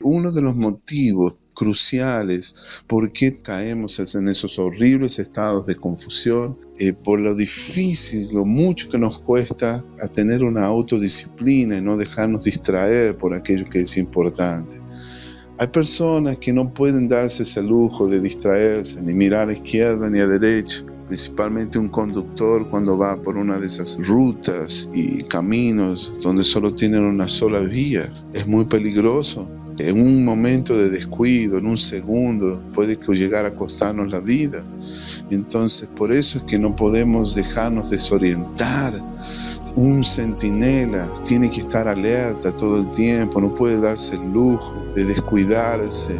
Uno de los motivos cruciales por qué caemos en esos horribles estados de confusión, por lo difícil, lo mucho que nos cuesta a tener una autodisciplina y no dejarnos distraer por aquello que es importante. Hay personas que no pueden darse ese lujo de distraerse, ni mirar a izquierda ni a derecha, principalmente un conductor cuando va por una de esas rutas y caminos donde solo tienen una sola vía. Es muy peligroso. En un momento de descuido, en un segundo, puede llegar a costarnos la vida. Entonces, por eso es que no podemos dejarnos desorientar. Un centinela tiene que estar alerta todo el tiempo, no puede darse el lujo de descuidarse.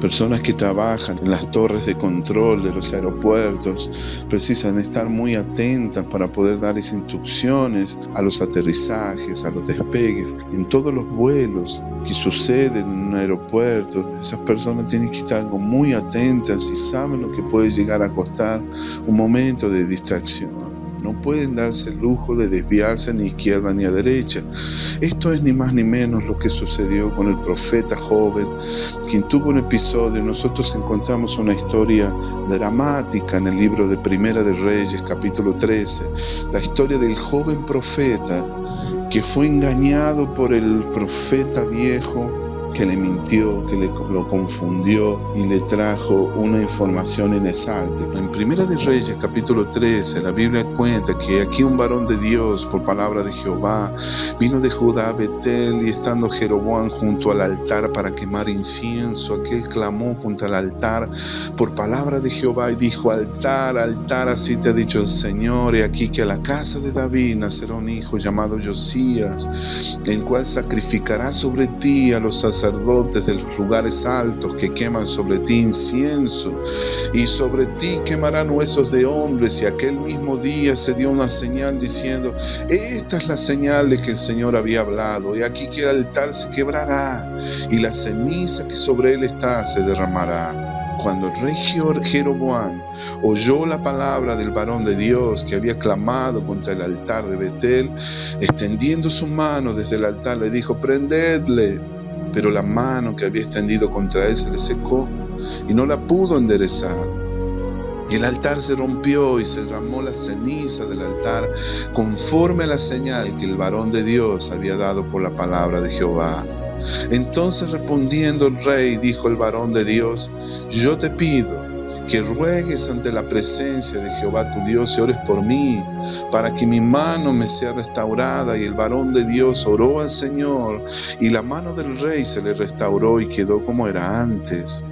Personas que trabajan en las torres de control de los aeropuertos precisan estar muy atentas para poder dar esas instrucciones a los aterrizajes, a los despegues, en todos los vuelos que suceden en un aeropuerto. Esas personas tienen que estar muy atentas y saben lo que puede llegar a costar un momento de distracción. No pueden darse el lujo de desviarse ni a izquierda ni a derecha. Esto es ni más ni menos lo que sucedió con el profeta joven, quien tuvo un episodio. Nosotros encontramos una historia dramática en el libro de Primera de Reyes, capítulo 13. La historia del joven profeta que fue engañado por el profeta viejo, que le mintió, que lo confundió y le trajo una información inexacta. En Primera de Reyes, capítulo 13, la Biblia cuenta que aquí un varón de Dios, por palabra de Jehová, vino de Judá a Betel, y estando Jeroboam junto al altar para quemar incienso, aquel clamó contra el altar por palabra de Jehová y dijo: altar, altar, así te ha dicho el Señor, y aquí que a la casa de David nacerá un hijo llamado Josías, el cual sacrificará sobre ti a los sacerdotes de los lugares altos que queman sobre ti incienso, y sobre ti quemarán huesos de hombres. Y aquel mismo día se dio una señal diciendo: esta es la señal de que el Señor había hablado, y aquí que el altar se quebrará y la ceniza que sobre él está se derramará. Cuando el rey Jeroboam oyó la palabra del varón de Dios que había clamado contra el altar de Betel, extendiendo su mano desde el altar le dijo: prendedle. Pero la mano que había extendido contra él se le secó y no la pudo enderezar. Y el altar se rompió y se derramó la ceniza del altar, conforme a la señal que el varón de Dios había dado por la palabra de Jehová. Entonces, respondiendo el rey, dijo el varón de Dios: yo te pido que ruegues ante la presencia de Jehová tu Dios y ores por mí, para que mi mano me sea restaurada. Y el varón de Dios oró al Señor, y la mano del rey se le restauró y quedó como era antes.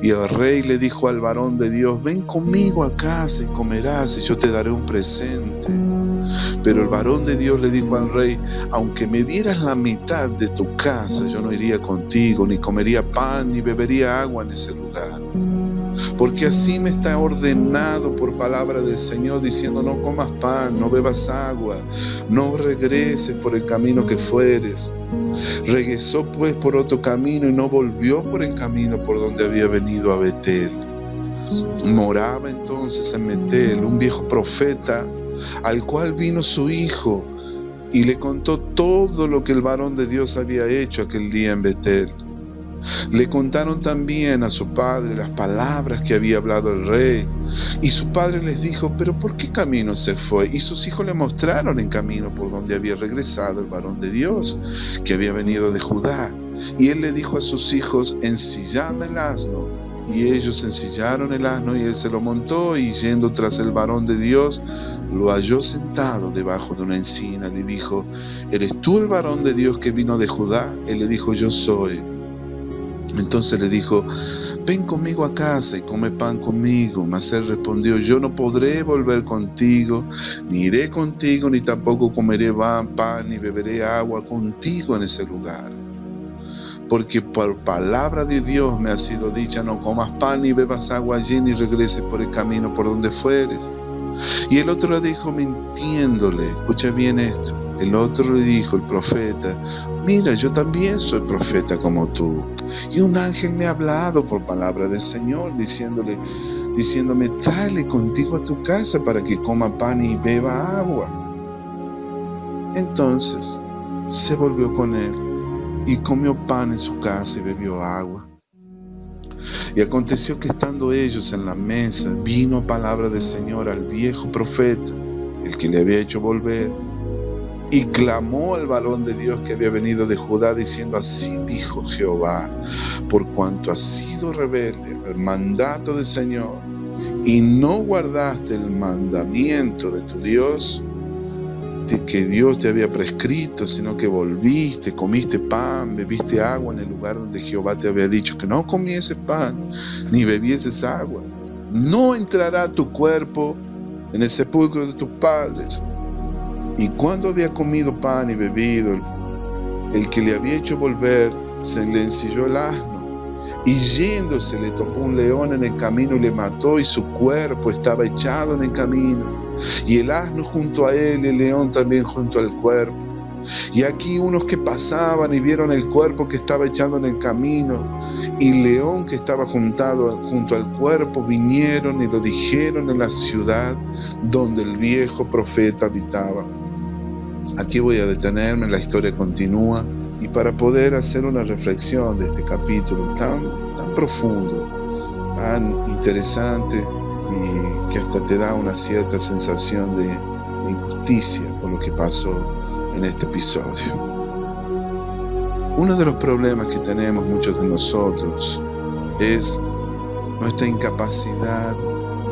Y el rey le dijo al varón de Dios: ven conmigo a casa y comerás, y yo te daré un presente. Pero el varón de Dios le dijo al rey: aunque me dieras la mitad de tu casa, yo no iría contigo, ni comería pan, ni bebería agua en ese lugar. Porque así me está ordenado por palabra del Señor, diciendo: no comas pan, no bebas agua, no regreses por el camino que fueres. Regresó pues por otro camino y no volvió por el camino por donde había venido a Betel. Moraba entonces en Betel un viejo profeta, al cual vino su hijo y le contó todo lo que el varón de Dios había hecho aquel día en Betel. Le contaron también a su padre las palabras que había hablado el rey, y su padre les dijo: ¿pero por qué camino se fue? Y sus hijos le mostraron el camino por donde había regresado el varón de Dios, que había venido de Judá. Y él le dijo a sus hijos: ensillad el asno. Y ellos ensillaron el asno, y él se lo montó, y yendo tras el varón de Dios, lo halló sentado debajo de una encina. Le dijo: ¿eres tú el varón de Dios que vino de Judá? Él le dijo: yo soy. Entonces le dijo: ven conmigo a casa y come pan conmigo. Mas él respondió: yo no podré volver contigo, ni iré contigo, ni tampoco comeré pan, ni beberé agua contigo en ese lugar. Porque por palabra de Dios me ha sido dicha: no comas pan, ni bebas agua allí, ni regreses por el camino por donde fueres. Y el otro le dijo, mintiéndole: escucha bien esto. El otro le dijo, el profeta: mira, yo también soy profeta como tú. Y un ángel me ha hablado por palabra del Señor, diciéndome: tráele contigo a tu casa para que coma pan y beba agua. Entonces se volvió con él y comió pan en su casa y bebió agua. Y aconteció que estando ellos en la mesa, vino palabra del Señor al viejo profeta, el que le había hecho volver, y clamó al varón de Dios que había venido de Judá, diciendo: así dijo Jehová, por cuanto has sido rebelde al mandato del Señor, y no guardaste el mandamiento de tu Dios, que Dios te había prescrito, sino que volviste, comiste pan, bebiste agua en el lugar donde Jehová te había dicho que no comieses pan, ni bebieses agua, no entrará tu cuerpo en el sepulcro de tus padres. Y cuando había comido pan y bebido, el que le había hecho volver se le ensilló el asno, y yéndose le topó un león en el camino y le mató, y su cuerpo estaba echado en el camino, y el asno junto a él, y el león también junto al cuerpo. Y aquí unos que pasaban y vieron el cuerpo que estaba echado en el camino, y el león que estaba junto al cuerpo, vinieron y lo dijeron en la ciudad donde el viejo profeta habitaba. Aquí voy a detenerme, la historia continúa, y para poder hacer una reflexión de este capítulo tan profundo, tan interesante, y que hasta te da una cierta sensación de injusticia por lo que pasó en este episodio. Uno de los problemas que tenemos muchos de nosotros es nuestra incapacidad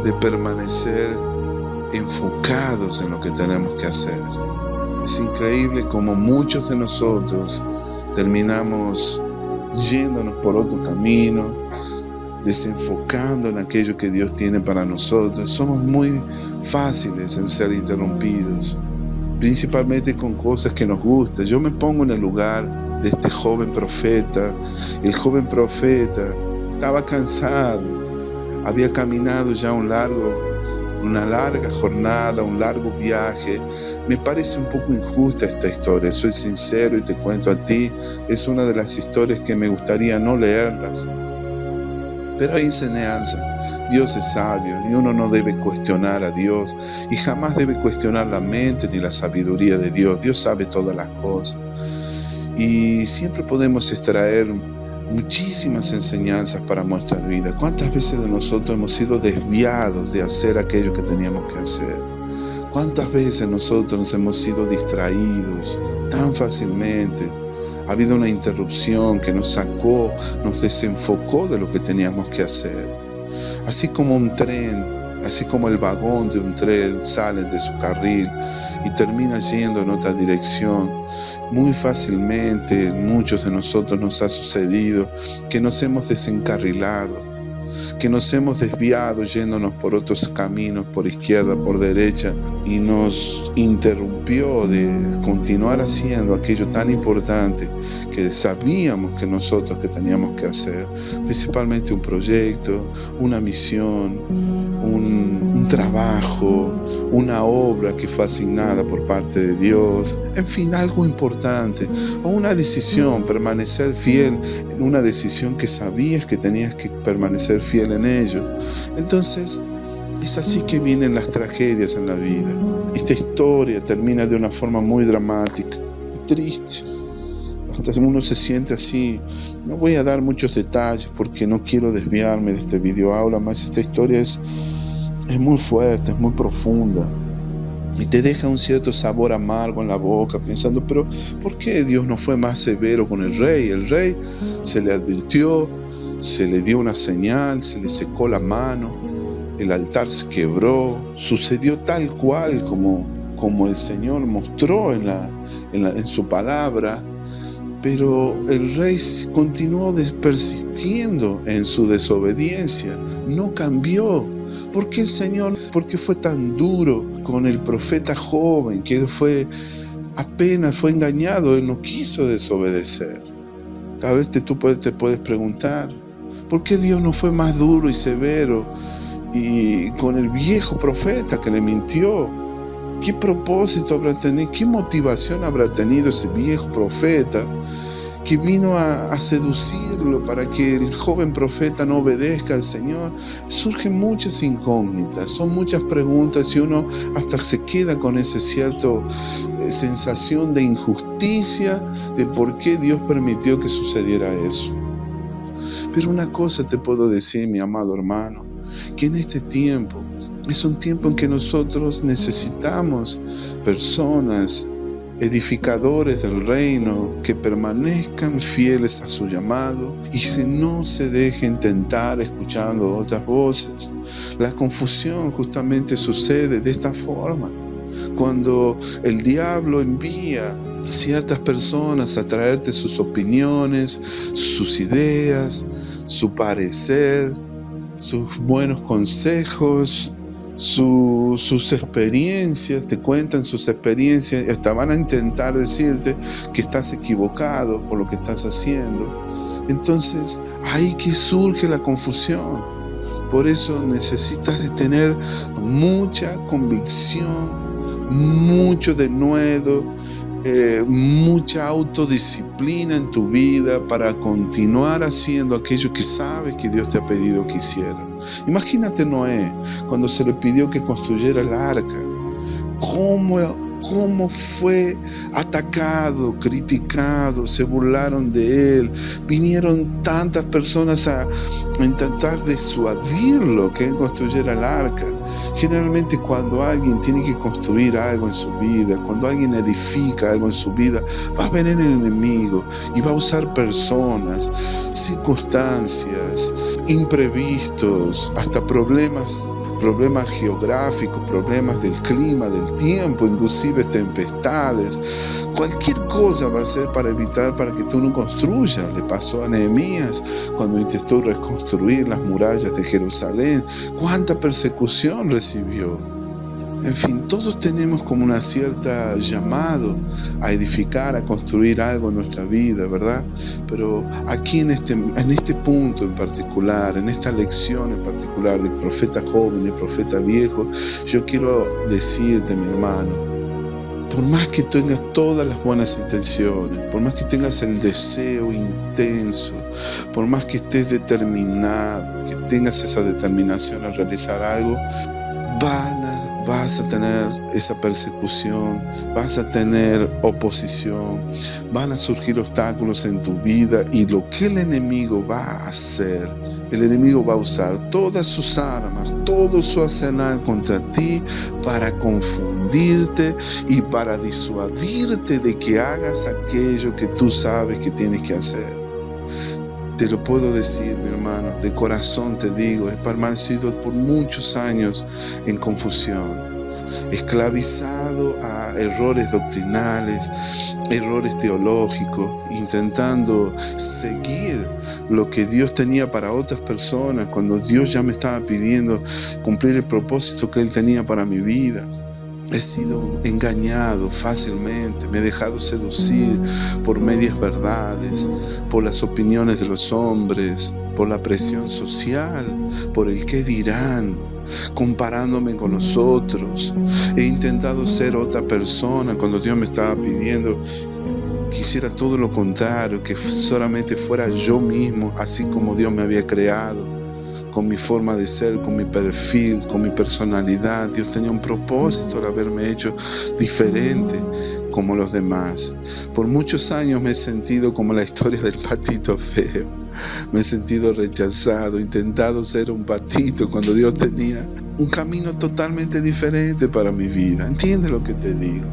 de permanecer enfocados en lo que tenemos que hacer. Es increíble cómo muchos de nosotros terminamos yéndonos por otro camino, desenfocando en aquello que Dios tiene para nosotros. Somos muy fáciles en ser interrumpidos, principalmente con cosas que nos gustan. Yo me pongo en el lugar de este joven profeta. El joven profeta estaba cansado, había caminado ya una larga jornada, un largo viaje. Me parece un poco injusta esta historia, soy sincero y te cuento a ti, es una de las historias que me gustaría no leerlas, pero hay enseñanza. Dios es sabio y uno no debe cuestionar a Dios, y jamás debe cuestionar la mente ni la sabiduría de Dios. Dios sabe todas las cosas, y siempre podemos extraer muchísimas enseñanzas para nuestra vida. ¿Cuántas veces de nosotros hemos sido desviados de hacer aquello que teníamos que hacer? ¿Cuántas veces nosotros nos hemos sido distraídos tan fácilmente? Ha habido una interrupción que nos sacó, nos desenfocó de lo que teníamos que hacer. Así como un tren, así como el vagón de un tren sale de su carril y termina yendo en otra dirección, muy fácilmente muchos de nosotros nos ha sucedido que nos hemos desencarrilado, que nos hemos desviado yéndonos por otros caminos, por izquierda, por derecha, y nos interrumpió de continuar haciendo aquello tan importante que sabíamos que nosotros que teníamos que hacer, principalmente un proyecto, una misión, un trabajo, una obra que fue asignada por parte de Dios, en fin, algo importante, o una decisión, permanecer fiel en una decisión que sabías que tenías que permanecer fiel en ello. Entonces, es así que vienen las tragedias en la vida. Esta historia termina de una forma muy dramática, muy triste. Hasta uno se siente así. No voy a dar muchos detalles porque no quiero desviarme de este video aula, más esta historia es muy fuerte, es muy profunda, y te deja un cierto sabor amargo en la boca, pensando, pero ¿por qué Dios no fue más severo con el rey? El rey se le advirtió, se le dio una señal, se le secó la mano, el altar se quebró, sucedió tal cual como el Señor mostró en su palabra, pero el rey continuó persistiendo en su desobediencia, no cambió. ¿Por qué el Señor, por qué fue tan duro con el profeta joven que apenas fue engañado? Él no quiso desobedecer. Tal vez tú te puedes preguntar, ¿por qué Dios no fue más duro y severo y con el viejo profeta que le mintió? ¿Qué propósito habrá tenido? ¿Qué motivación habrá tenido ese viejo profeta que vino a seducirlo para que el joven profeta no obedezca al Señor. Surgen muchas incógnitas, son muchas preguntas y uno hasta se queda con esa cierta sensación de injusticia de por qué Dios permitió que sucediera eso. Pero una cosa te puedo decir, mi amado hermano, que en este tiempo es un tiempo en que nosotros necesitamos personas, edificadores del reino, que permanezcan fieles a su llamado y que no se dejen tentar escuchando otras voces. La confusión justamente sucede de esta forma. Cuando el diablo envía ciertas personas a traerte sus opiniones, sus ideas, su parecer, sus buenos consejos, sus experiencias, te cuentan sus experiencias y hasta van a intentar decirte que estás equivocado por lo que estás haciendo. Entonces, ahí que surge la confusión. Por eso necesitas de tener mucha convicción, mucho denuedo, mucha autodisciplina en tu vida para continuar haciendo aquello que sabes que Dios te ha pedido que hiciera. Imagínate Noé, cuando se le pidió que construyera el arca, cómo fue atacado, criticado, se burlaron de él. Vinieron tantas personas a intentar disuadirlo que él construyera el arca. Generalmente cuando alguien tiene que construir algo en su vida, cuando alguien edifica algo en su vida, va a venir el enemigo y va a usar personas, circunstancias, imprevistos, hasta problemas geográficos, problemas del clima, del tiempo, inclusive tempestades. Cualquier cosa va a ser para evitar, para que tú no construyas. Le pasó a Nehemías cuando intentó reconstruir las murallas de Jerusalén. ¿Cuánta persecución recibió? En fin, todos tenemos como una cierta llamado a edificar, a construir algo en nuestra vida, ¿verdad? Pero aquí en este punto en particular, en esta lección en particular del profeta joven y profeta viejo, yo quiero decirte, mi hermano, por más que tengas todas las buenas intenciones, por más que tengas el deseo intenso, por más que estés determinado, que tengas esa determinación a realizar algo, vas a tener esa persecución, vas a tener oposición, van a surgir obstáculos en tu vida y lo que el enemigo va a hacer, el enemigo va a usar todas sus armas, todo su arsenal contra ti para confundirte y para disuadirte de que hagas aquello que tú sabes que tienes que hacer. Te lo puedo decir, mi hermano, de corazón te digo, he permanecido por muchos años en confusión, esclavizado a errores doctrinales, errores teológicos, intentando seguir lo que Dios tenía para otras personas, cuando Dios ya me estaba pidiendo cumplir el propósito que Él tenía para mi vida. He sido engañado fácilmente, me he dejado seducir por medias verdades, por las opiniones de los hombres, por la presión social, por el qué dirán, comparándome con los otros. He intentado ser otra persona cuando Dios me estaba pidiendo que hiciera todo lo contrario, que solamente fuera yo mismo, así como Dios me había creado. Con mi forma de ser, con mi perfil, con mi personalidad. Dios tenía un propósito al haberme hecho diferente como los demás. Por muchos años me he sentido como la historia del patito feo. Me he sentido rechazado, intentado ser un patito cuando Dios tenía un camino totalmente diferente para mi vida. ¿Entiendes lo que te digo?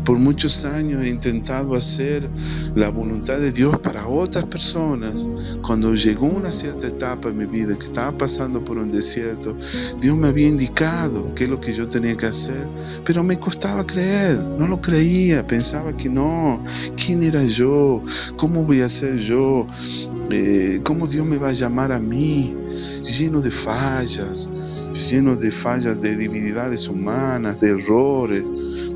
Por muchos años he intentado hacer la voluntad de Dios para otras personas. Cuando llegó una cierta etapa en mi vida que estaba pasando por un desierto, Dios me había indicado qué es lo que yo tenía que hacer, pero me costaba creer, no lo creía, pensaba que no, ¿quién era yo? ¿Cómo voy a ser yo? ¿Cómo Dios me va a llamar a mí? Lleno de fallas de debilidades humanas, de errores,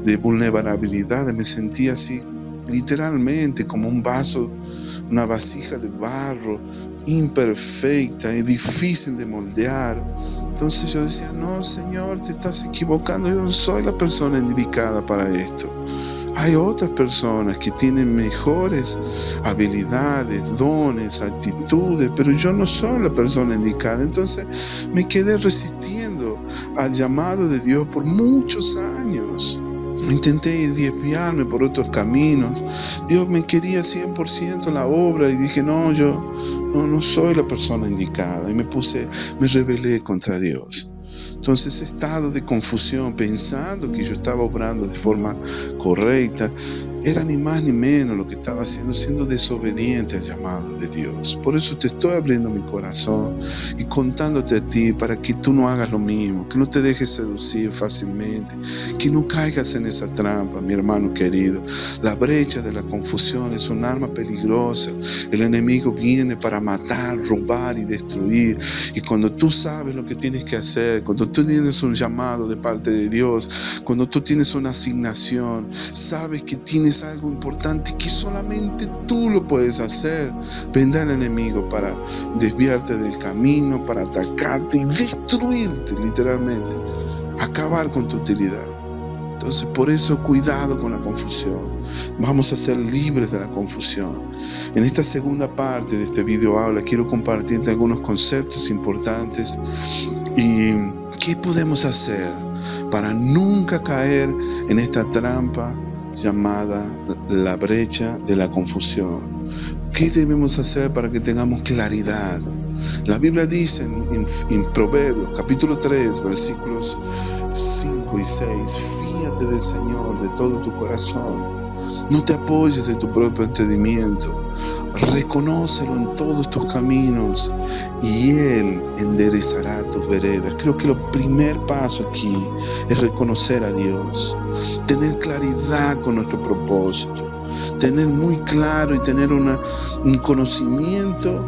de vulnerabilidades. Me sentía así, literalmente, como un vaso, una vasija de barro, imperfecta y difícil de moldear. Entonces yo decía, no, Señor, te estás equivocando, yo no soy la persona indicada para esto. Hay otras personas que tienen mejores habilidades, dones, actitudes, pero yo no soy la persona indicada. Entonces me quedé resistiendo al llamado de Dios por muchos años. Intenté desviarme por otros caminos. Dios me quería 100% en la obra y dije, yo no soy la persona indicada. Y me rebelé contra Dios. Entonces, ese estado de confusión, pensando que yo estaba obrando de forma correcta, era ni más ni menos lo que estaba haciendo, siendo desobediente al llamado de Dios. Por eso te estoy abriendo mi corazón y contándote a ti para que tú no hagas lo mismo, que no te dejes seducir fácilmente, que no caigas en esa trampa, mi hermano querido. La brecha de la confusión es un arma peligrosa. El enemigo viene para matar, robar y destruir. Y cuando tú sabes lo que tienes que hacer, cuando tú tienes un llamado de parte de Dios, cuando tú tienes una asignación, sabes que tienes algo importante que solamente tú lo puedes hacer, vendrá el enemigo para desviarte del camino, para atacarte y destruirte literalmente, acabar con tu utilidad. Entonces, por eso, cuidado con la confusión. Vamos a ser libres de la confusión. En esta segunda parte de este video aula quiero compartirte algunos conceptos importantes y qué podemos hacer para nunca caer en esta trampa llamada la brecha de la confusión. ¿Qué debemos hacer para que tengamos claridad? La Biblia dice en Proverbios capítulo 3 versículos 5 y 6, fíate del Señor de todo tu corazón, no te apoyes en tu propio entendimiento, reconócelo en todos tus caminos y Él enderezará tus veredas. Creo que el primer paso aquí es reconocer a Dios, tener claridad con nuestro propósito, tener muy claro y tener un conocimiento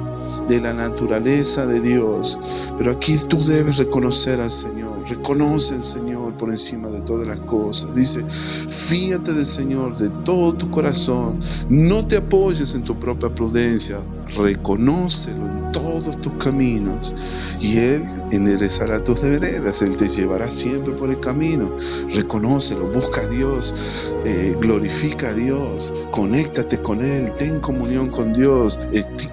de la naturaleza de Dios. Pero aquí tú debes reconocer al Señor. Reconoce al Señor por encima de todas las cosas. Dice, fíate del Señor de todo tu corazón. No te apoyes en tu propia prudencia. Reconócelo en todos tus caminos y Él enderezará tus veredas. Él te llevará siempre por el camino. Reconócelo, busca a Dios, glorifica a Dios, conéctate con Él, ten comunión con Dios,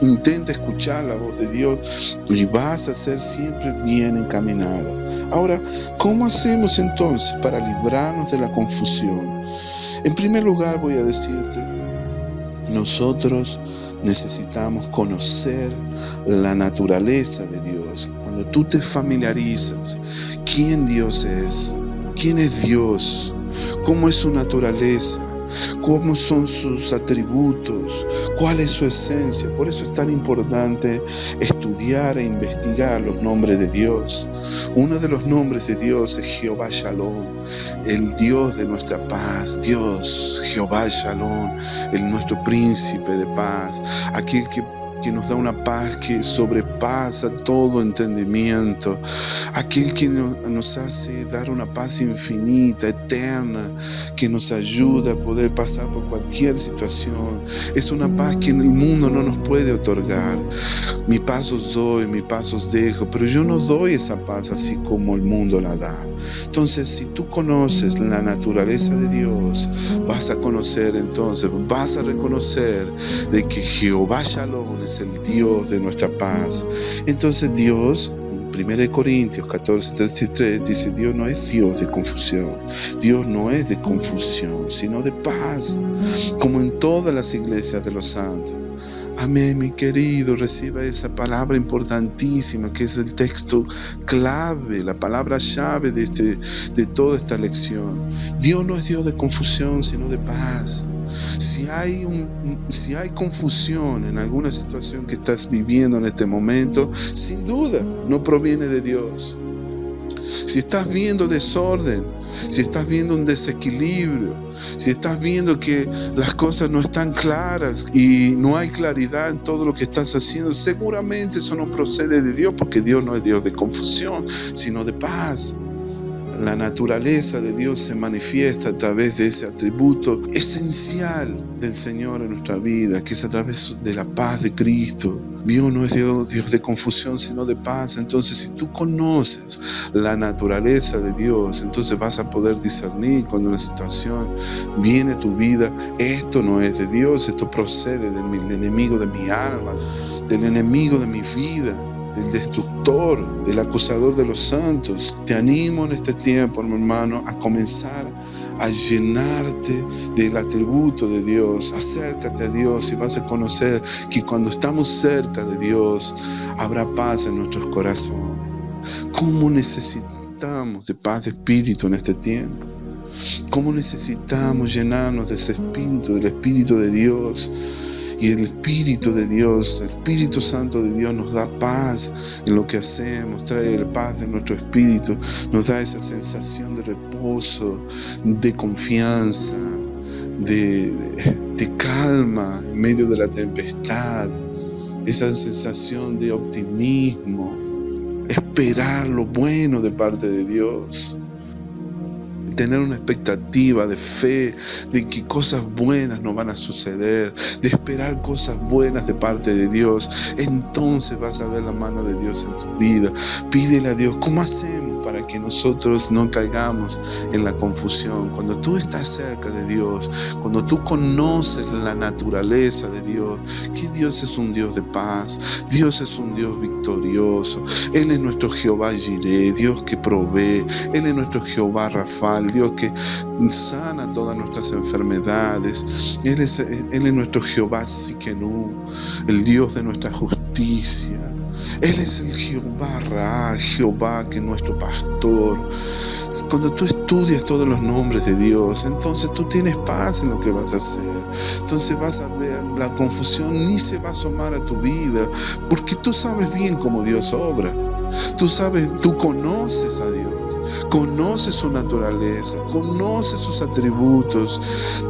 intenta escuchar la voz de Dios y vas a ser siempre bien encaminado. Ahora, ¿cómo hacemos entonces para librarnos de la confusión? En primer lugar voy a decirte, nosotros necesitamos conocer la naturaleza de Dios. Cuando tú te familiarizas, ¿quién Dios es? ¿Quién es Dios? ¿Cómo es su naturaleza? ¿Cómo son sus atributos? ¿Cuál es su esencia? Por eso es tan importante estudiar e investigar los nombres de Dios. Uno de los nombres de Dios es Jehová Shalom, el Dios de nuestra paz. Dios, Jehová Shalom, nuestro príncipe de paz, aquel que nos da una paz que sobrepasa todo entendimiento, aquel que nos hace dar una paz infinita, eterna, que nos ayuda a poder pasar por cualquier situación. Es una paz que el mundo no nos puede otorgar. Mi paz os doy, mi paz os dejo, pero yo no doy esa paz así como el mundo la da. Entonces, si tú conoces la naturaleza de Dios, vas a reconocer de que Jehová Shalom es el Dios de nuestra paz. Entonces Dios, 1 Corintios 14:33 dice, Dios no es Dios de confusión. Dios no es de confusión, sino de paz, como en todas las iglesias de los santos. Amén, mi querido, reciba esa palabra importantísima que es el texto clave, la palabra llave de toda esta lección. Dios no es Dios de confusión, sino de paz. Si hay confusión en alguna situación que estás viviendo en este momento, sin duda no proviene de Dios. Si estás viendo desorden, si estás viendo un desequilibrio, si estás viendo que las cosas no están claras y no hay claridad en todo lo que estás haciendo, seguramente eso no procede de Dios, porque Dios no es Dios de confusión, sino de paz. La naturaleza de Dios se manifiesta a través de ese atributo esencial del Señor en nuestra vida, que es a través de la paz de Cristo. Dios no es Dios de confusión, sino de paz. Entonces, si tú conoces la naturaleza de Dios, entonces vas a poder discernir cuando una situación viene a tu vida: esto no es de Dios, esto procede del enemigo de mi alma, del enemigo de mi vida, del destructor, del acusador de los santos. Te animo en este tiempo, mi hermano, a comenzar a llenarte del atributo de Dios. Acércate a Dios y vas a conocer que cuando estamos cerca de Dios habrá paz en nuestros corazones. ¿Cómo necesitamos de paz de espíritu en este tiempo? ¿Cómo necesitamos llenarnos de ese espíritu, del Espíritu de Dios? Y el Espíritu de Dios, el Espíritu Santo de Dios nos da paz en lo que hacemos, trae paz de nuestro espíritu, nos da esa sensación de reposo, de confianza, de calma en medio de la tempestad, esa sensación de optimismo, esperar lo bueno de parte de Dios. Tener una expectativa de fe, de que cosas buenas nos van a suceder, de esperar cosas buenas de parte de Dios. Entonces vas a ver la mano de Dios en tu vida. Pídele a Dios: ¿cómo hacemos para que nosotros no caigamos en la confusión? Cuando tú estás cerca de Dios, cuando tú conoces la naturaleza de Dios, que Dios es un Dios de paz, Dios es un Dios victorioso, Él es nuestro Jehová Jireh, Dios que provee, Él es nuestro Jehová Rafa, el Dios que sana todas nuestras enfermedades. Él es nuestro Jehová Siquenú, el Dios de nuestra justicia. Él es el Jehová Ra, Jehová que es nuestro pastor. Cuando tú estudias todos los nombres de Dios, entonces tú tienes paz en lo que vas a hacer. Entonces vas a ver, la confusión ni se va a asomar a tu vida, porque tú sabes bien cómo Dios obra. Tú conoces a Dios, conoces su naturaleza, conoces sus atributos,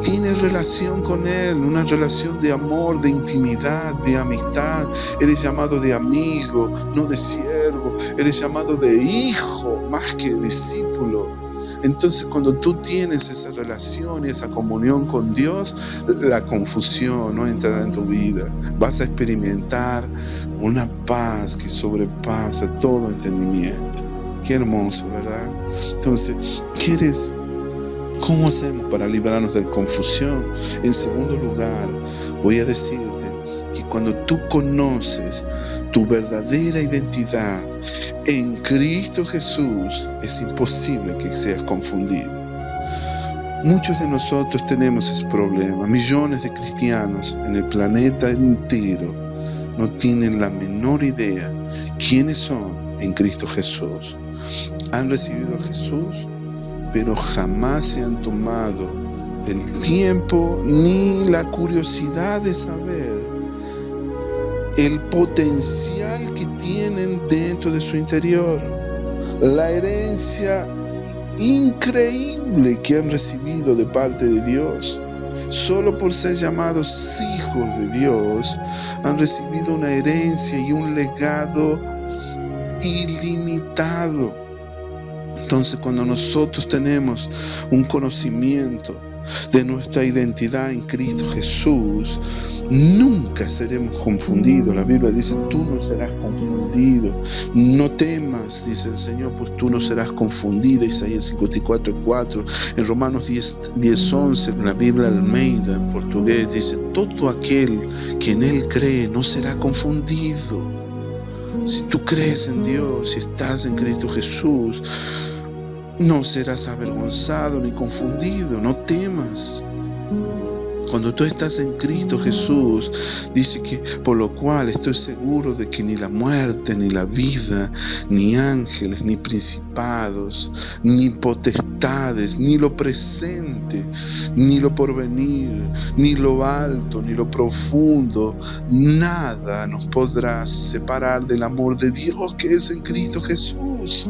tienes relación con Él, una relación de amor, de intimidad, de amistad. Eres llamado de amigo, no de siervo, eres llamado de hijo más que discípulo. Entonces, cuando tú tienes esa relación y esa comunión con Dios, la confusión no entrará en tu vida. Vas a experimentar una paz que sobrepasa todo entendimiento. Qué hermoso, ¿verdad? Entonces, ¿cómo hacemos para librarnos de la confusión? En segundo lugar, voy a decirte que cuando tú conoces tu verdadera identidad en Cristo Jesús, es imposible que seas confundido. Muchos de nosotros tenemos ese problema. Millones de cristianos en el planeta entero no tienen la menor idea quiénes son en Cristo Jesús. Han recibido a Jesús, pero jamás se han tomado el tiempo ni la curiosidad de saber el potencial que tienen dentro de su interior, la herencia increíble que han recibido de parte de Dios. Solo por ser llamados hijos de Dios, han recibido una herencia y un legado ilimitado. Entonces, cuando nosotros tenemos un conocimiento de nuestra identidad en Cristo Jesús, nunca seremos confundidos. La Biblia dice: tú no serás confundido. No temas, dice el Señor, pues tú no serás confundido. Isaías 54:4. En Romanos 10:11, la Biblia Almeida en portugués dice: todo aquel que en Él cree no será confundido. Si tú crees en Dios, si estás en Cristo Jesús, no serás avergonzado ni confundido. No temas. Cuando tú estás en Cristo Jesús, dice que por lo cual estoy seguro de que ni la muerte, ni la vida, ni ángeles, ni principados, ni potestades, ni lo presente, ni lo porvenir, ni lo alto, ni lo profundo, nada nos podrá separar del amor de Dios que es en Cristo Jesús.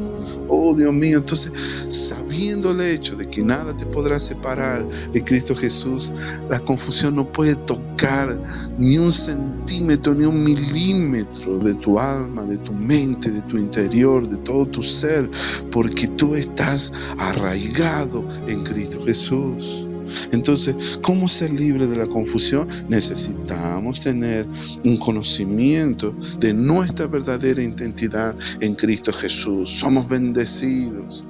Oh Dios mío, entonces, sabiendo el hecho de que nada te podrá separar de Cristo Jesús, la confusión no puede tocar ni un centímetro, ni un milímetro de tu alma, de tu mente, de tu interior, de todo tu ser, porque tú estás arraigado en Cristo Jesús. Entonces, ¿cómo ser libre de la confusión? Necesitamos tener un conocimiento de nuestra verdadera identidad en Cristo Jesús. Somos bendecidos.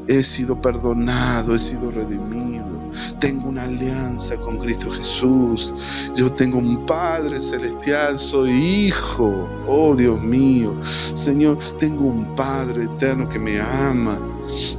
He sido perdonado, he sido redimido. Tengo una alianza con Cristo Jesús. Yo tengo un Padre celestial, soy hijo. Oh Dios mío, Señor, tengo un Padre eterno que me ama,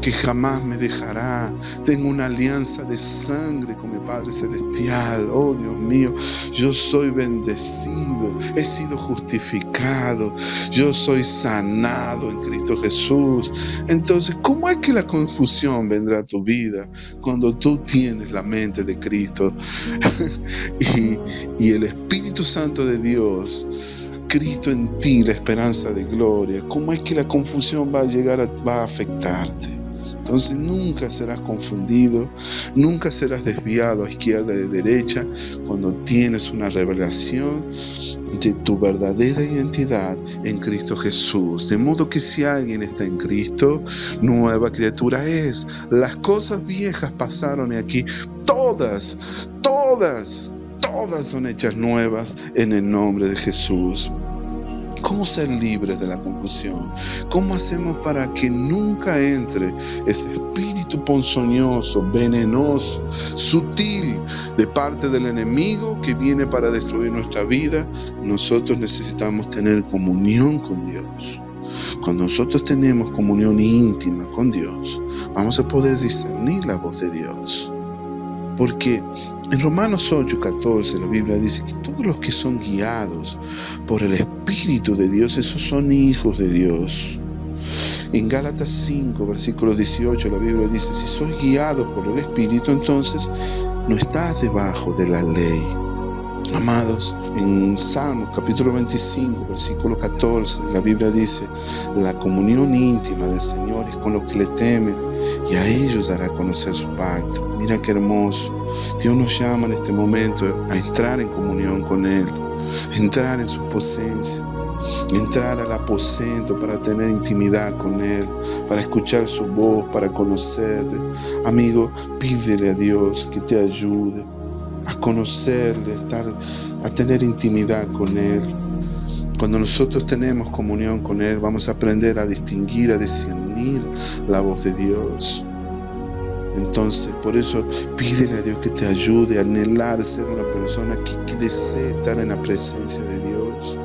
que jamás me dejará. Tengo una alianza de sangre con mi Padre celestial. Oh Dios mío, yo soy bendecido, he sido justificado, yo soy sanado en Cristo Jesús. Entonces, ¿cómo es que la confusión vendrá a tu vida cuando tú tienes la mente de Cristo y el Espíritu Santo de Dios, Cristo en ti, la esperanza de gloria? ¿Cómo es que la confusión va a afectarte? Entonces nunca serás confundido, nunca serás desviado a izquierda y a derecha cuando tienes una revelación de tu verdadera identidad en Cristo Jesús. De modo que si alguien está en Cristo, nueva criatura es. Las cosas viejas pasaron y aquí todas son hechas nuevas en el nombre de Jesús. ¿Cómo ser libres de la confusión? ¿Cómo hacemos para que nunca entre ese espíritu ponzoñoso, venenoso, sutil de parte del enemigo que viene para destruir nuestra vida? Nosotros necesitamos tener comunión con Dios. Cuando nosotros tenemos comunión íntima con Dios, vamos a poder discernir la voz de Dios. Porque en Romanos 8:14 la Biblia dice que todos los que son guiados por el Espíritu de Dios, esos son hijos de Dios. En Gálatas 5, versículo 18, la Biblia dice: si sois guiados por el Espíritu, entonces no estás debajo de la ley. Amados, en Salmos capítulo 25, versículo 14, la Biblia dice: la comunión íntima del Señor es con los que le temen, y a ellos dará a conocer su pacto. Mira qué hermoso. Dios nos llama en este momento a entrar en comunión con Él, entrar en su presencia, entrar al aposento para tener intimidad con Él, para escuchar su voz, para conocerle. Amigo, pídele a Dios que te ayude a conocerle, a tener intimidad con Él. Cuando nosotros tenemos comunión con Él, vamos a aprender a distinguir, a discernir la voz de Dios. Entonces, por eso, pídele a Dios que te ayude a anhelar ser una persona que desee estar en la presencia de Dios.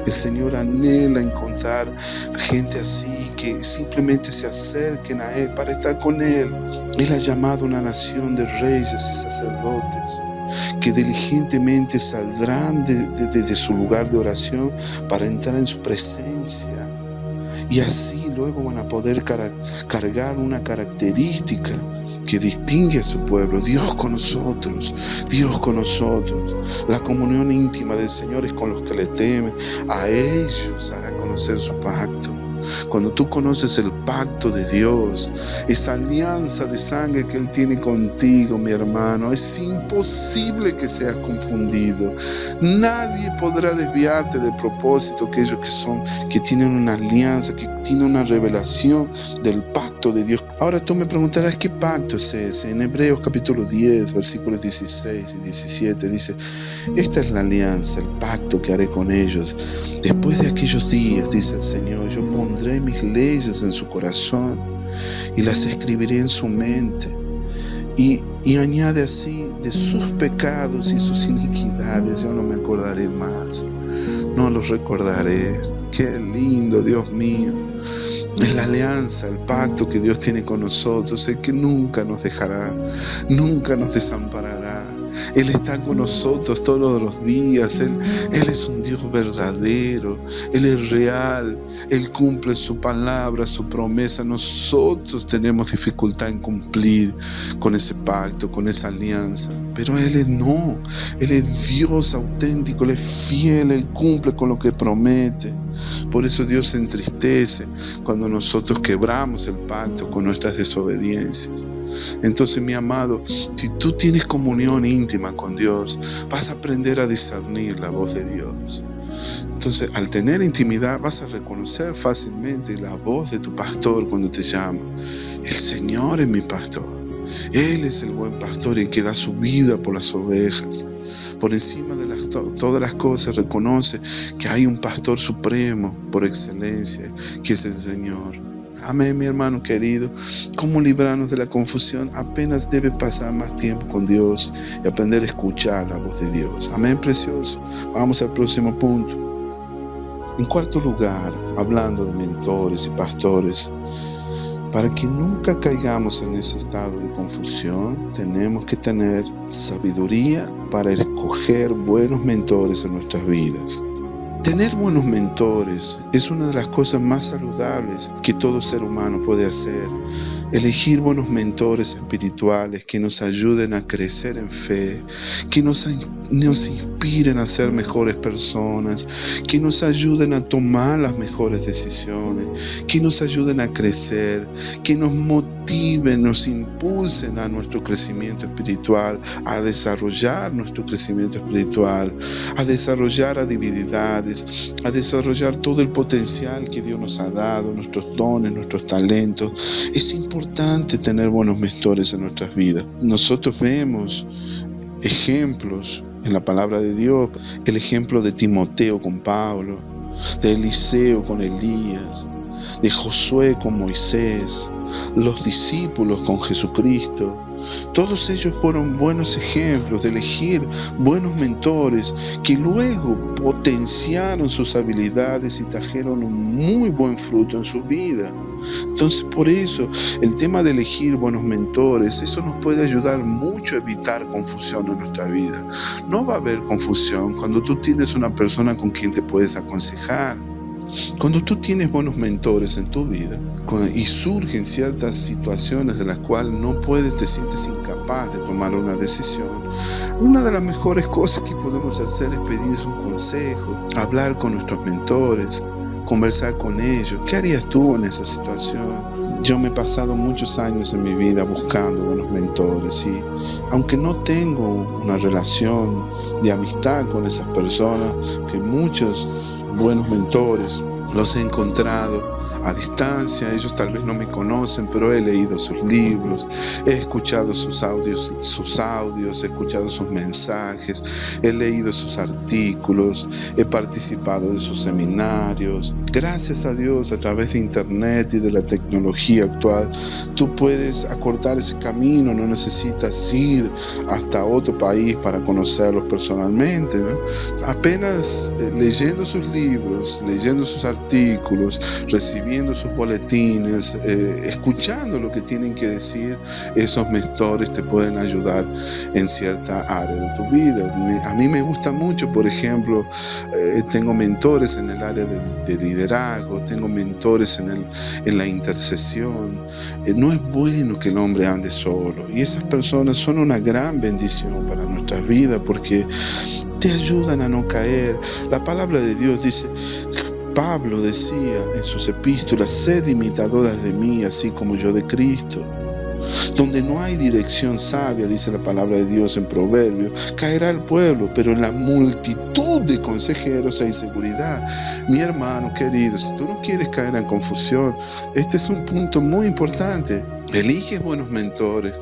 El Señor anhela encontrar gente así, que simplemente se acerquen a Él para estar con Él. Él ha llamado una nación de reyes y sacerdotes que diligentemente saldrán de su lugar de oración para entrar en su presencia. Y así luego van a poder cargar una característica que distingue a su pueblo. Dios con nosotros, Dios con nosotros. La comunión íntima del Señor es con los que le temen. A ellos hará conocer su pacto. Cuando tú conoces el pacto de Dios, esa alianza de sangre que Él tiene contigo, mi hermano, es imposible que seas confundido. Nadie podrá desviarte del propósito, aquellos que tienen una alianza, que tienen una revelación del pacto de Dios. Ahora tú me preguntarás, ¿qué pacto es ese? En Hebreos capítulo 10, versículos 16 y 17 dice: esta es la alianza, el pacto que haré con ellos. Después de aquellos días, dice el Señor, yo pondré mis leyes en su corazón y las escribiré en su mente. Y añade así: de sus pecados y sus iniquidades yo no me acordaré más, no los recordaré. Qué lindo, Dios mío. Es la alianza, el pacto que Dios tiene con nosotros, el que nunca nos dejará, nunca nos desamparará. Él está con nosotros todos los días. Él es un Dios verdadero. Él es real. Él cumple su palabra, su promesa. Nosotros tenemos dificultad en cumplir con ese pacto, con esa alianza. Pero Él no. Él es Dios auténtico. Él es fiel. Él cumple con lo que promete. Por eso Dios se entristece cuando nosotros quebramos el pacto con nuestras desobediencias. Entonces, mi amado, si tú tienes comunión íntima con Dios, vas a aprender a discernir la voz de Dios. Entonces, al tener intimidad, vas a reconocer fácilmente la voz de tu pastor cuando te llama. El Señor es mi pastor. Él es el buen pastor en que da su vida por las ovejas. Por encima de todas las cosas, reconoce que hay un pastor supremo por excelencia, que es el Señor. Amén, mi hermano querido. ¿Cómo librarnos de la confusión? Apenas debe pasar más tiempo con Dios y aprender a escuchar la voz de Dios. Amén, precioso. Vamos al próximo punto. En cuarto lugar, hablando de mentores y pastores, para que nunca caigamos en ese estado de confusión, tenemos que tener sabiduría para escoger buenos mentores en nuestras vidas. Tener buenos mentores es una de las cosas más saludables que todo ser humano puede hacer. Elegir buenos mentores espirituales que nos ayuden a crecer en fe, que nos inspiren a ser mejores personas, que nos ayuden a tomar las mejores decisiones, que nos ayuden a crecer, que nos motiven, nos impulsen a nuestro crecimiento espiritual, a desarrollar nuestro crecimiento espiritual, a desarrollar habilidades, a desarrollar todo el potencial que Dios nos ha dado, nuestros dones, nuestros talentos. Es importante tener buenos mentores en nuestras vidas. Nosotros vemos ejemplos en la palabra de Dios, el ejemplo de Timoteo con Pablo, de Eliseo con Elías, de Josué con Moisés, los discípulos con Jesucristo. Todos ellos fueron buenos ejemplos de elegir buenos mentores que luego potenciaron sus habilidades y trajeron un muy buen fruto en su vida. Entonces, por eso, el tema de elegir buenos mentores, eso nos puede ayudar mucho a evitar confusión en nuestra vida. No va a haber confusión cuando tú tienes una persona con quien te puedes aconsejar. Cuando tú tienes buenos mentores en tu vida y surgen ciertas situaciones de las cuales no puedes, te sientes incapaz de tomar una decisión, una de las mejores cosas que podemos hacer es pedir un consejo, hablar con nuestros mentores, conversar con ellos. ¿Qué harías tú en esa situación? Yo me he pasado muchos años en mi vida buscando buenos mentores y aunque no tengo una relación de amistad con esas personas, que muchos buenos mentores los he encontrado a distancia, ellos tal vez no me conocen, pero he leído sus libros, he escuchado sus audios, he escuchado sus mensajes, he leído sus artículos, he participado de sus seminarios. Gracias a Dios, a través de internet y de la tecnología actual, tú puedes acortar ese camino, no necesitas ir hasta otro país para conocerlos personalmente, ¿no? Apenas leyendo sus libros, leyendo sus artículos, recibiendo sus boletines, escuchando lo que tienen que decir, esos mentores te pueden ayudar en cierta área de tu vida. A mí me gusta mucho, por ejemplo, tengo mentores en el área de liderazgo, tengo mentores en la intercesión. No es bueno que el hombre ande solo, y esas personas son una gran bendición para nuestras vidas porque te ayudan a no caer. La palabra de Dios dice, Pablo decía en sus epístolas, sed imitadoras de mí, así como yo de Cristo. Donde no hay dirección sabia, dice la palabra de Dios en Proverbios, caerá el pueblo, pero en la multitud de consejeros hay seguridad. Mi hermano querido, si tú no quieres caer en confusión, este es un punto muy importante. Elige buenos mentores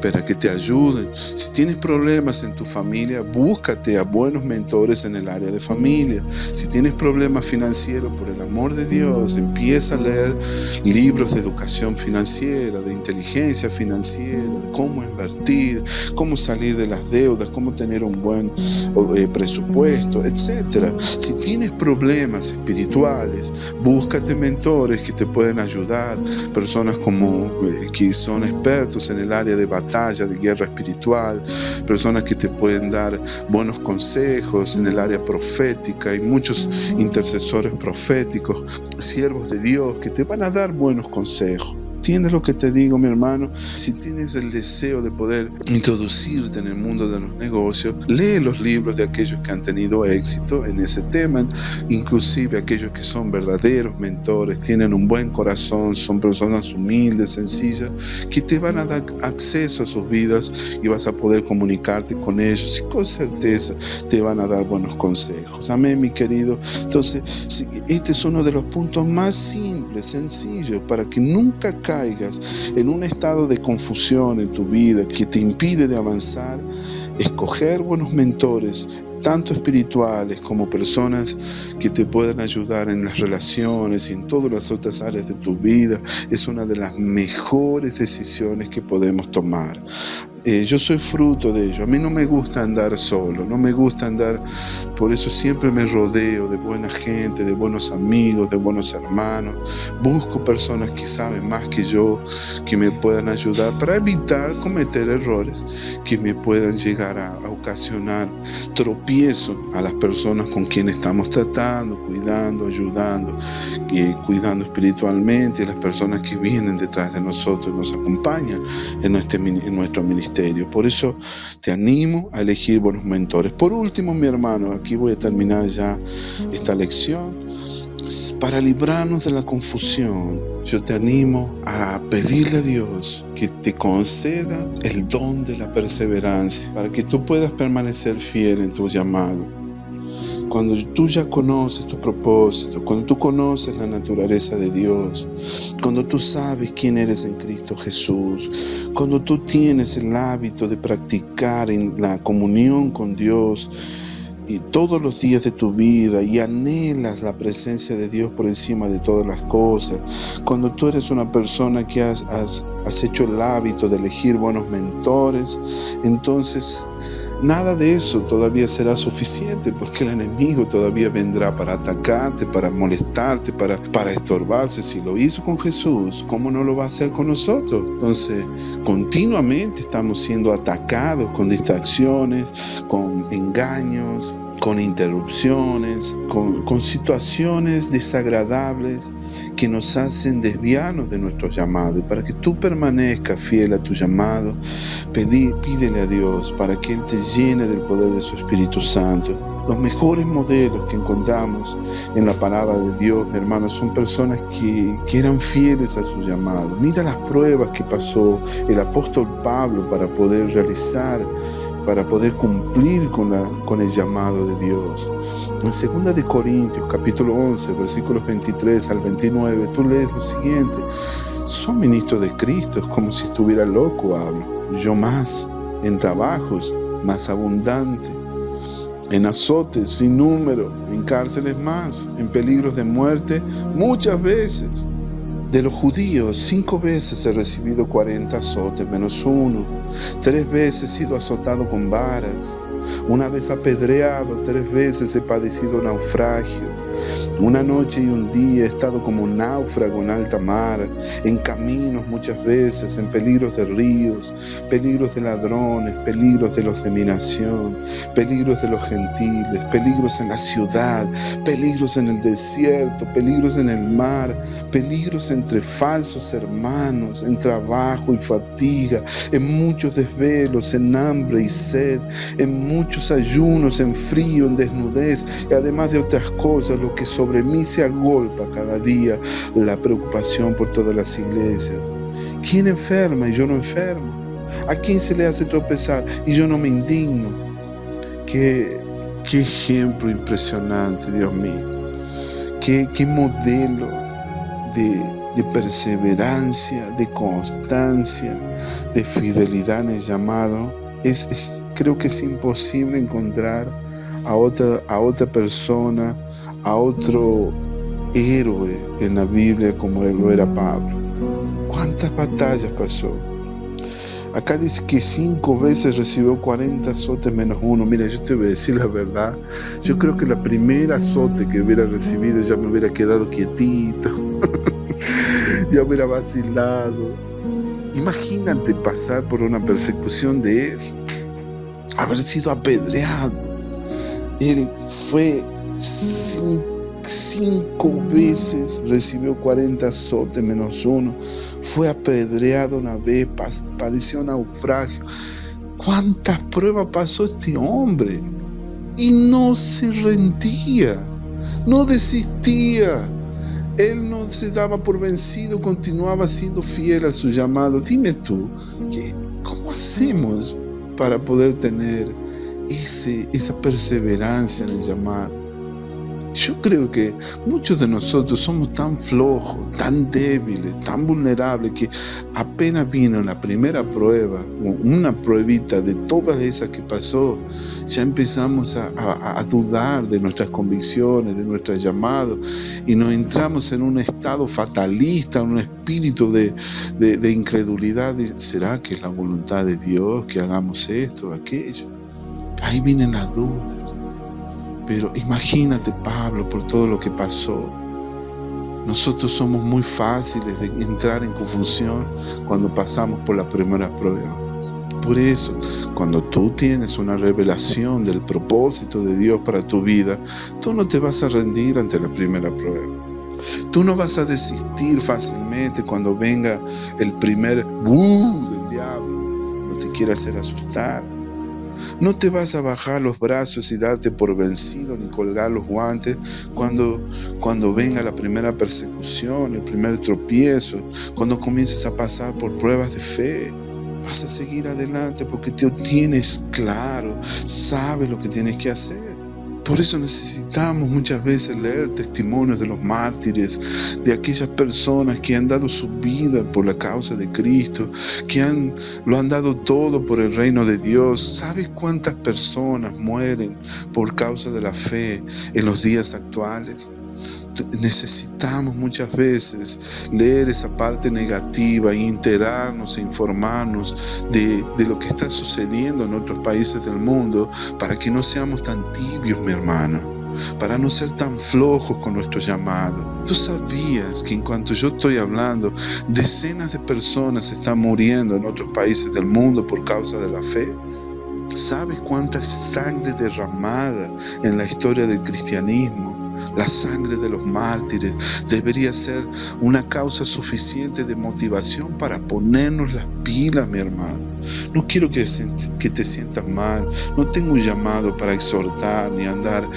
para que te ayuden. Si tienes problemas en tu familia, búscate a buenos mentores en el área de familia. Si tienes problemas financieros, por el amor de Dios, empieza a leer libros de educación financiera, de inteligencia financiera, de cómo invertir, cómo salir de las deudas, cómo tener un buen presupuesto, etc. Si tienes problemas espirituales, búscate mentores que te pueden ayudar, personas que son expertos en el área de batalla, de guerra espiritual, personas que te pueden dar buenos consejos en el área profética. Hay muchos intercesores proféticos, siervos de Dios que te van a dar buenos consejos. ¿Entiendes lo que te digo, mi hermano? Si tienes el deseo de poder introducirte en el mundo de los negocios, lee los libros de aquellos que han tenido éxito en ese tema, inclusive aquellos que son verdaderos mentores, tienen un buen corazón, son personas humildes, sencillas, que te van a dar acceso a sus vidas y vas a poder comunicarte con ellos y con certeza te van a dar buenos consejos. Amén, mi querido. Entonces, este es uno de los puntos más simples, sencillos, para que nunca caigas en un estado de confusión en tu vida que te impide de avanzar. Escoger buenos mentores, tanto espirituales como personas que te puedan ayudar en las relaciones y en todas las otras áreas de tu vida, es una de las mejores decisiones que podemos tomar. Yo soy fruto de ello. A mí no me gusta andar solo, no me gusta andar, por eso siempre me rodeo de buena gente, de buenos amigos, de buenos hermanos. Busco personas que saben más que yo, que me puedan ayudar para evitar cometer errores que me puedan llegar a ocasionar tropiezo a las personas con quienes estamos tratando, cuidando, ayudando, cuidando espiritualmente, a las personas que vienen detrás de nosotros y nos acompañan en nuestro ministerio. Por eso te animo a elegir buenos mentores. Por último, mi hermano, aquí voy a terminar ya esta lección. Para librarnos de la confusión, yo te animo a pedirle a Dios que te conceda el don de la perseverancia para que tú puedas permanecer fiel en tu llamado. Cuando tú ya conoces tu propósito, cuando tú conoces la naturaleza de Dios, cuando tú sabes quién eres en Cristo Jesús, cuando tú tienes el hábito de practicar en la comunión con Dios y todos los días de tu vida y anhelas la presencia de Dios por encima de todas las cosas, cuando tú eres una persona que has hecho el hábito de elegir buenos mentores, entonces nada de eso todavía será suficiente, porque el enemigo todavía vendrá para atacarte, para molestarte, para estorbarse. Si lo hizo con Jesús, ¿cómo no lo va a hacer con nosotros? Entonces, continuamente estamos siendo atacados con distracciones, con engaños, con interrupciones, con situaciones desagradables que nos hacen desviarnos de nuestro llamado. Y para que tú permanezcas fiel a tu llamado, pídele a Dios para que Él te llene del poder de su Espíritu Santo. Los mejores modelos que encontramos en la palabra de Dios, mi hermano, son personas que eran fieles a su llamado. Mira las pruebas que pasó el apóstol Pablo para poder cumplir con el llamado de Dios. En 2 Corintios, capítulo 11, versículos 23 al 29, tú lees lo siguiente: son ministros de Cristo, como si estuviera loco hablo. Yo más, en trabajos más abundante, en azotes sin número, en cárceles más, en peligros de muerte muchas veces. De los judíos 5 veces he recibido 40 azotes menos 1. 3 veces he sido azotado con varas. 1 vez apedreado, 3 veces he padecido naufragio. 1 noche y 1 día he estado como un náufrago en alta mar, en caminos muchas veces, en peligros de ríos, peligros de ladrones, peligros de los de mi nación, peligros de los gentiles, peligros en la ciudad, peligros en el desierto, peligros en el mar, peligros entre falsos hermanos, en trabajo y fatiga, en muchos desvelos, en hambre y sed, en muchos ayunos, en frío, en desnudez, y además de otras cosas, lo que sobre mí se agolpa cada día, la preocupación por todas las iglesias. ¿Quién enferma y yo no enfermo? ¿A quién se le hace tropezar y yo no me indigno? Qué ejemplo impresionante, Dios mío. Qué modelo de perseverancia, de constancia, de fidelidad en el llamado. Creo que es imposible encontrar a otra persona, a otro héroe en la Biblia como lo era Pablo. ¿Cuántas batallas pasó? Acá dice que 5 veces recibió 40 azotes menos 1. Mira, yo te voy a decir la verdad. Yo creo que la primera azote que hubiera recibido ya me hubiera quedado quietito. Ya hubiera vacilado. Imagínate pasar por una persecución de eso. Haber sido apedreado. Él fue 5 veces recibió 40 azotes menos 1. fue apedreado una vez, padeció naufragio. ¿Cuántas pruebas pasó este hombre? Y no se rendía, no desistía. Él no se daba por vencido, continuaba siendo fiel a su llamado. Dime tú, ¿cómo hacemos para poder tener esa perseverancia en el llamado? Yo creo que muchos de nosotros somos tan flojos, tan débiles, tan vulnerables, que apenas vino la primera prueba, una pruebita de todas esas que pasó, ya empezamos a dudar de nuestras convicciones, de nuestro llamado, y nos entramos en un estado fatalista, un espíritu de incredulidad. ¿Será que es la voluntad de Dios que hagamos esto o aquello? Ahí vienen las dudas. Pero imagínate, Pablo, por todo lo que pasó. Nosotros somos muy fáciles de entrar en confusión cuando pasamos por la primera prueba. Por eso, cuando tú tienes una revelación del propósito de Dios para tu vida, tú no te vas a rendir ante la primera prueba. Tú no vas a desistir fácilmente cuando venga el primer del diablo. No te quiere hacer asustar. No te vas a bajar los brazos y darte por vencido ni colgar los guantes cuando venga la primera persecución, el primer tropiezo, cuando comiences a pasar por pruebas de fe. Vas a seguir adelante porque te tienes claro, sabes lo que tienes que hacer. Por eso necesitamos muchas veces leer testimonios de los mártires, de aquellas personas que han dado su vida por la causa de Cristo, que lo han dado todo por el reino de Dios. ¿Sabes cuántas personas mueren por causa de la fe en los días actuales? Necesitamos muchas veces leer esa parte negativa e enterarnos e informarnos de lo que está sucediendo en otros países del mundo para que no seamos tan tibios, mi hermano, para no ser tan flojos con nuestro llamado. ¿Tú sabías que en cuanto yo estoy hablando, decenas de personas están muriendo en otros países del mundo por causa de la fe? ¿Sabes cuánta sangre derramada en la historia del cristianismo? La sangre de los mártires debería ser una causa suficiente de motivación para ponernos las pilas, mi hermano. No quiero que te sientas mal. No tengo un llamado para exhortar ni andar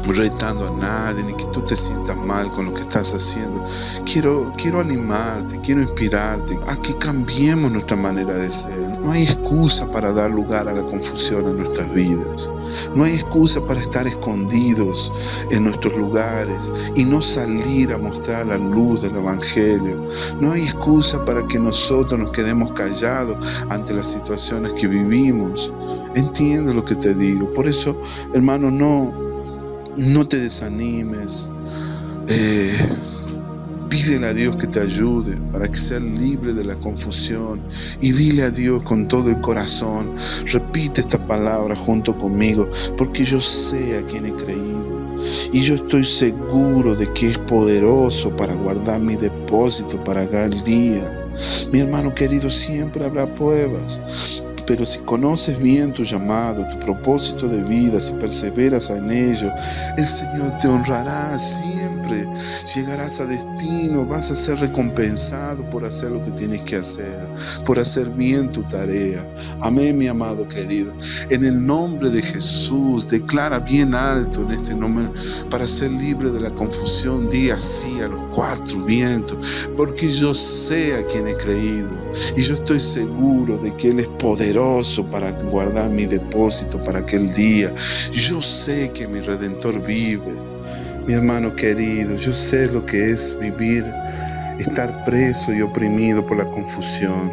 retando a nadie, ni que tú te sientas mal con lo que estás haciendo. Quiero animarte, quiero inspirarte a que cambiemos nuestra manera de ser. No hay excusa para dar lugar a la confusión en nuestras vidas. No hay excusa para estar escondidos en nuestros lugares y no salir a mostrar la luz del Evangelio. No hay excusa para que nosotros nos quedemos callados ante las situaciones que vivimos. Entiende lo que te digo. Por eso, hermano, no te desanimes. Pídele a Dios que te ayude para que seas libre de la confusión y dile a Dios con todo el corazón. Repite esta palabra junto conmigo, porque yo sé a quién he creído y yo estoy seguro de que es poderoso para guardar mi depósito para aquel día. Mi hermano querido, siempre habrá pruebas. Pero si conoces bien tu llamado, tu propósito de vida, si perseveras en ello, el Señor te honrará siempre. Llegarás a destino, vas a ser recompensado por hacer lo que tienes que hacer, por hacer bien tu tarea. Amén, mi amado querido. En el nombre de Jesús, declara bien alto en este nombre para ser libre de la confusión. Di así a los cuatro vientos, porque yo sé a quién he creído y yo estoy seguro de que Él es poderoso para guardar mi depósito para aquel día. Yo sé que mi Redentor vive. Mi hermano querido, yo sé lo que es vivir, estar preso y oprimido por la confusión.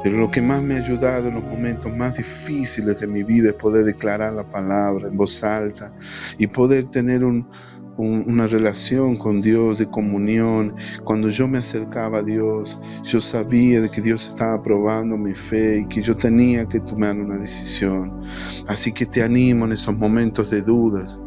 Pero lo que más me ha ayudado en los momentos más difíciles de mi vida es poder declarar la palabra en voz alta y poder tener una relación con Dios de comunión. Cuando yo me acercaba a Dios, yo sabía de que Dios estaba probando mi fe y que yo tenía que tomar una decisión. Así que te animo en esos momentos de dudas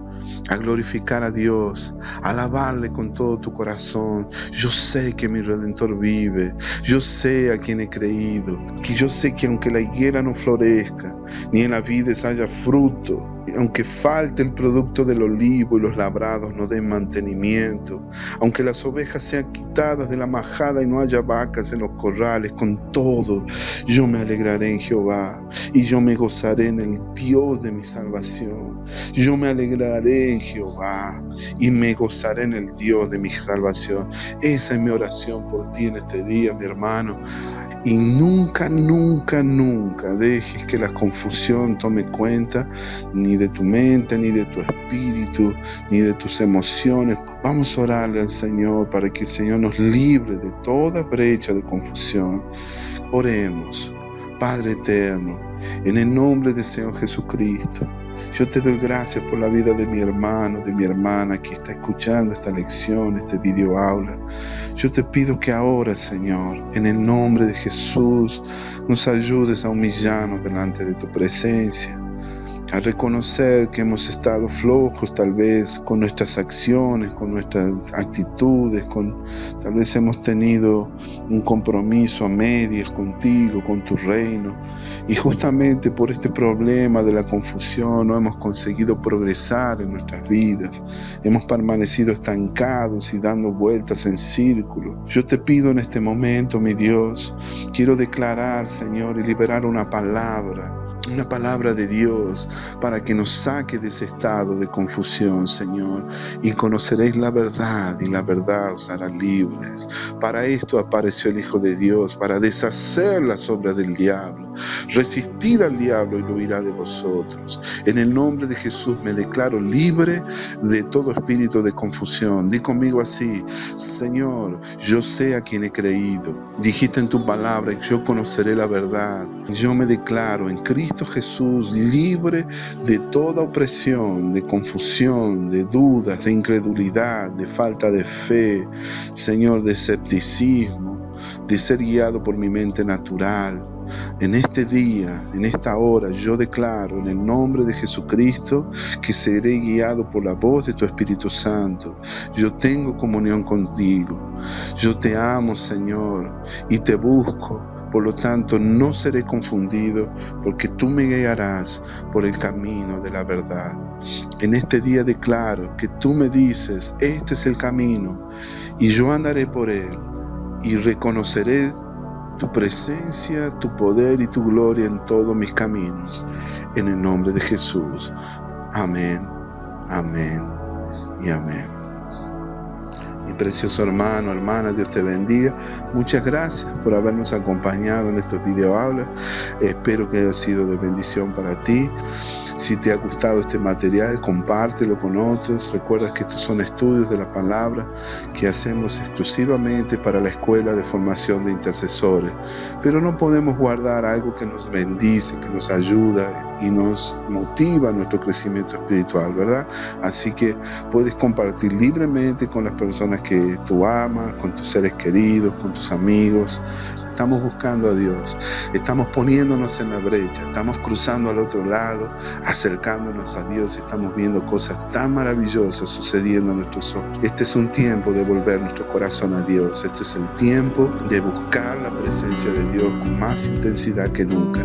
a glorificar a Dios, a alabarle con todo tu corazón. Yo sé que mi Redentor vive, yo sé a quien he creído, que yo sé que aunque la higuera no florezca, ni en la vides haya fruto, Aunque falte el producto del olivo y los labrados no den mantenimiento, aunque las ovejas sean quitadas de la majada y no haya vacas en los corrales, con todo yo me alegraré en Jehová y yo me gozaré en el Dios de mi salvación. Yo me alegraré en Jehová y me gozaré en el Dios de mi salvación. Esa es mi oración por ti en este día, mi hermano. Y nunca, nunca, nunca dejes que la confusión tome cuenta ni de tu mente, ni de tu espíritu, ni de tus emociones. Vamos a orarle al Señor para que el Señor nos libre de toda brecha de confusión. Oremos. Padre eterno, en el nombre del Señor Jesucristo, yo te doy gracias por la vida de mi hermano, de mi hermana que está escuchando esta lección, este video aula. Yo te pido que ahora, Señor, en el nombre de Jesús, nos ayudes a humillarnos delante de tu presencia, a reconocer que hemos estado flojos tal vez con nuestras acciones, con nuestras actitudes, tal vez hemos tenido un compromiso a medias contigo, con tu reino, y justamente por este problema de la confusión no hemos conseguido progresar en nuestras vidas, hemos permanecido estancados y dando vueltas en círculo. Yo te pido en este momento, mi Dios, quiero declarar, Señor, y liberar una palabra de Dios para que nos saque de ese estado de confusión, Señor, y conoceréis la verdad y la verdad os hará libres. Para esto apareció el Hijo de Dios, para deshacer las obras del diablo. Resistid al diablo y lo huirá de vosotros. En el nombre de Jesús me declaro libre de todo espíritu de confusión. Di conmigo así: Señor, yo sé a quien he creído. Dijiste en tu palabra que yo conoceré la verdad. Yo me declaro en Cristo Jesús libre de toda opresión, de confusión, de dudas, de incredulidad, de falta de fe, Señor, de escepticismo, de ser guiado por mi mente natural. En este día, en esta hora, yo declaro en el nombre de Jesucristo que seré guiado por la voz de tu Espíritu Santo. Yo tengo comunión contigo. Yo te amo, Señor, y te busco. Por lo tanto, no seré confundido, porque tú me guiarás por el camino de la verdad. En este día declaro que tú me dices: este es el camino, y yo andaré por él, y reconoceré tu presencia, tu poder y tu gloria en todos mis caminos. En el nombre de Jesús. Amén, amén y amén. Mi precioso hermano, hermana, Dios te bendiga. Muchas gracias por habernos acompañado en estos videoaulas. Espero que haya sido de bendición para ti. Si te ha gustado este material, compártelo con otros. Recuerda que estos son estudios de la palabra que hacemos exclusivamente para la Escuela de Formación de Intercesores. Pero no podemos guardar algo que nos bendice, que nos ayuda y nos motiva a nuestro crecimiento espiritual, ¿verdad? Así que puedes compartir libremente con las personas que tú amas, con tus seres queridos, con tus amigos. Estamos buscando a Dios, estamos poniéndonos en la brecha, estamos cruzando al otro lado, acercándonos a Dios. Estamos viendo cosas tan maravillosas sucediendo a nuestros ojos. Este es un tiempo de volver nuestro corazón a Dios. Este es el tiempo de buscar la presencia de Dios con más intensidad que nunca.